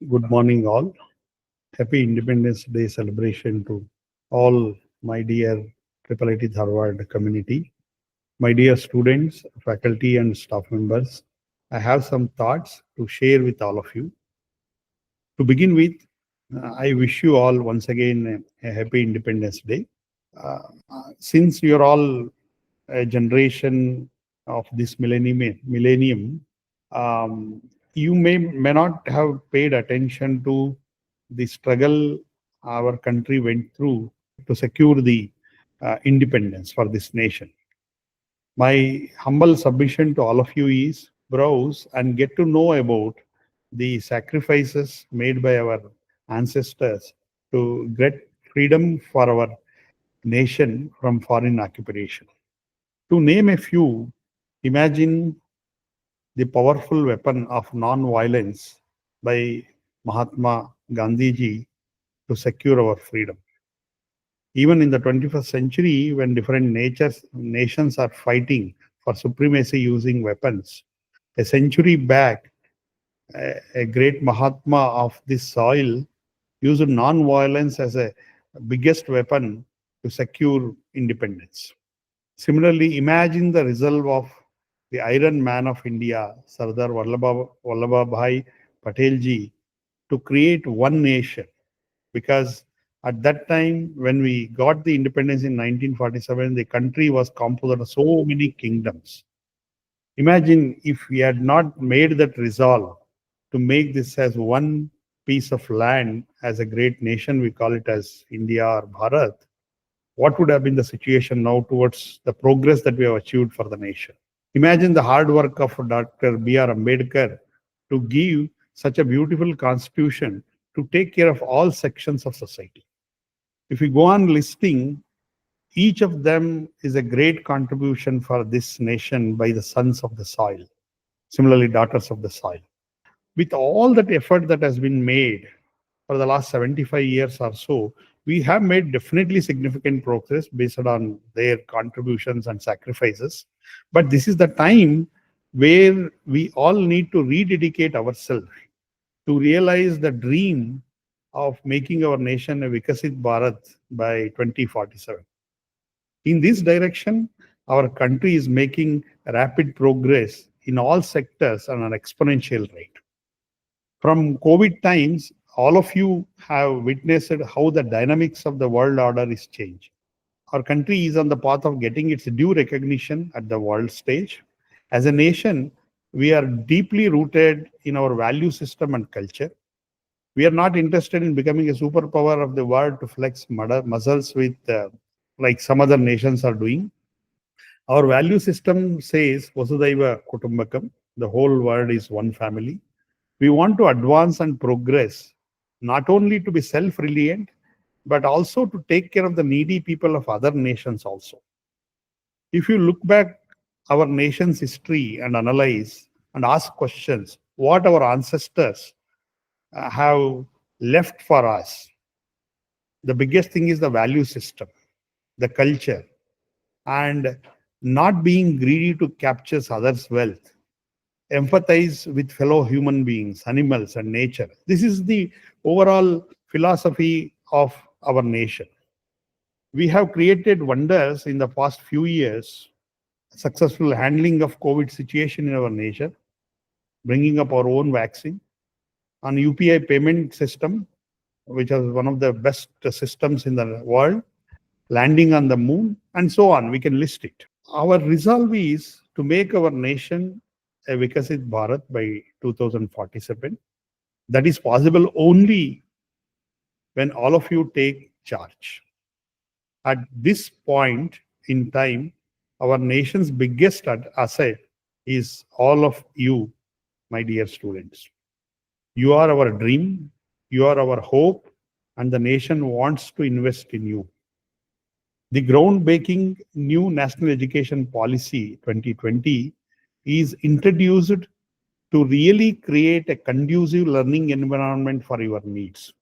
Good morning, all. Happy Independence Day celebration to all my dear Triple IT Dharwad community. My dear students, faculty, and staff members, I have some thoughts to share with all of you. To begin with, I wish you all once again a happy Independence Day. Since you're all a generation of this millennium, um, you may not have paid attention to the struggle our country went through to secure the independence for this nation. My humble submission to all of you is browse and get to know about the sacrifices made by our ancestors to get freedom for our nation from foreign occupation. To name a few, imagine the powerful weapon of non-violence by Mahatma Gandhi ji to secure our freedom. Even in the 21st century, when different nations are fighting for supremacy using weapons, a century back, a great Mahatma of this soil used non-violence as a biggest weapon to secure independence. Similarly, imagine the resolve of the Iron Man of India, Sardar Vallabhbhai Patel ji, to create one nation. Because at that time, when we got the independence in 1947, the country was composed of so many kingdoms. Imagine if we had not made that resolve to make this as one piece of land, as a great nation, we call it as India or Bharat, what would have been the situation now towards the progress that we have achieved for the nation? Imagine the hard work of Dr. B.R. Ambedkar to give such a beautiful constitution to take care of all sections of society. If we go on listing, each of them is a great contribution for this nation by the sons of the soil, similarly, daughters of the soil. With all that effort that has been made for the last 75 years or so, we have made definitely significant progress based on their contributions and sacrifices. But this is the time where we all need to rededicate ourselves to realize the dream of making our nation a Viksit Bharat by 2047. In this direction, our country is making rapid progress in all sectors on an exponential rate. From COVID times, all of you have witnessed how the dynamics of the world order is changing. Our country is on the path of getting its due recognition at the world stage. As a nation, we are deeply rooted in our value system and culture. We are not interested in becoming a superpower of the world to flex muscles with, like some other nations are doing. Our value system says Vasudhaiva Kutumbakam, the whole world is one family. We want to advance and progress, not only to be self reliant, but also to take care of the needy people of other nations also. If you look back our nation's history and analyze and ask questions, what our ancestors have left for us, the biggest thing is the value system, the culture, and not being greedy to capture others' wealth. Empathize with fellow human beings, animals, and nature. This is the overall philosophy of our nation. We have created wonders in the past few years, successful handling of COVID situation in our nation, bringing up our own vaccine, an UPI payment system, which is one of the best systems in the world, landing on the moon, and so on. We can list it. Our resolve is to make our nation a Vikasit Bharat by 2047. That is possible only when all of you take charge. At this point in time, our nation's biggest asset is all of you, my dear students. You are our dream, you are our hope, and the nation wants to invest in you. The groundbreaking new National Education Policy 2020 is introduced to really create a conducive learning environment for your needs.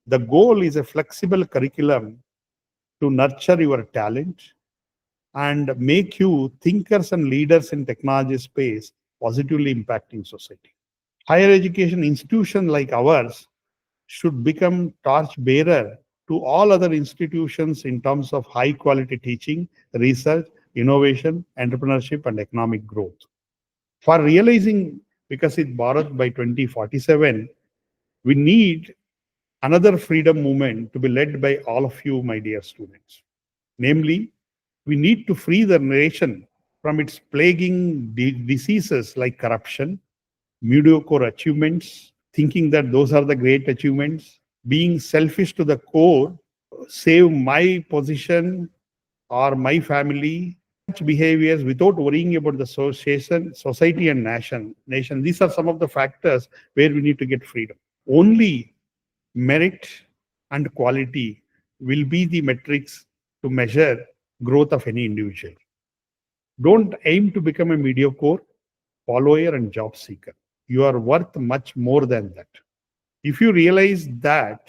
The goal is a flexible curriculum to nurture your talent and make you thinkers and leaders in technology space, positively impacting society. Higher education institution like ours should become torch bearer to all other institutions in terms of high quality teaching, research, innovation, entrepreneurship, and economic growth. For realizing Viksit Bharat by 2047, we need another freedom movement to be led by all of you, my dear students. Namely, we need to free the nation from its plaguing diseases like corruption, mediocre achievements, thinking that those are the great achievements, being selfish to the core, save my position or my family, such behaviors without worrying about the association, society and nation. These are some of the factors where we need to get freedom. Only merit and quality will be the metrics to measure growth of any individual. Don't aim to become a mediocre follower and job seeker. You are worth much more than that. If you realize that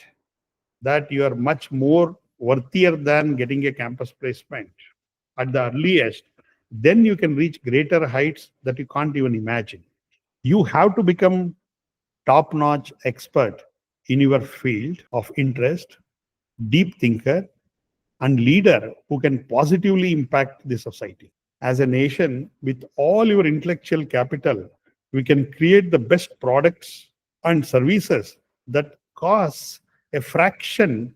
you are much more worthier than getting a campus placement at the earliest, then you can reach greater heights that you can't even imagine. You have to become top-notch expert in your field of interest, deep thinker, and leader who can positively impact the society. As a nation, with all your intellectual capital, we can create the best products and services that cost a fraction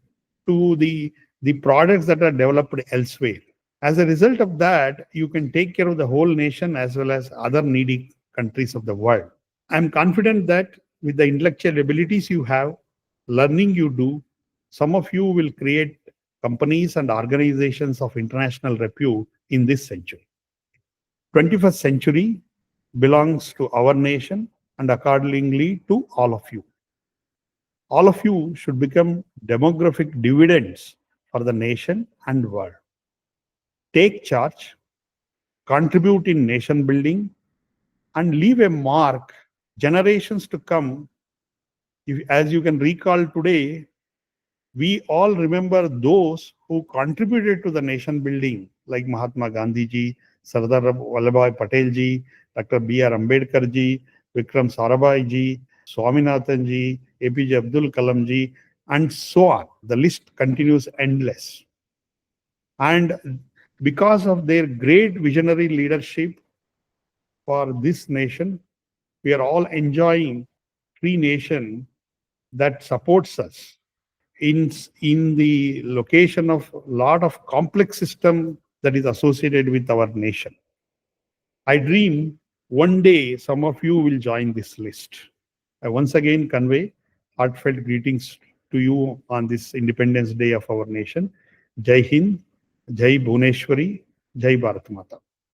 to the products that are developed elsewhere. As a result of that, you can take care of the whole nation as well as other needy countries of the world. I'm confident that with the intellectual abilities you have, learning you do, some of you will create companies and organizations of international repute in this century. 21st century belongs to our nation and accordingly to all of you. All of you should become demographic dividends for the nation and world. Take charge, contribute in nation building, and leave a mark generations to come. As you can recall today, we all remember those who contributed to the nation building, like Mahatma Gandhi ji, Sardar Vallabhbhai Patel ji, Dr. B.R. Ambedkar ji, Vikram Sarabhai ji, Swaminathan ji, APJ Abdul Kalam ji, and so on. The list continues endless. And because of their great visionary leadership for this nation, we are all enjoying free nation that supports us in the location of a lot of complex system that is associated with our nation. I dream one day some of you will join this list. I once again convey heartfelt greetings to you on this Independence Day of our nation. Jai Hind, Jai Bhuneshwari, Jai Bharat Mata.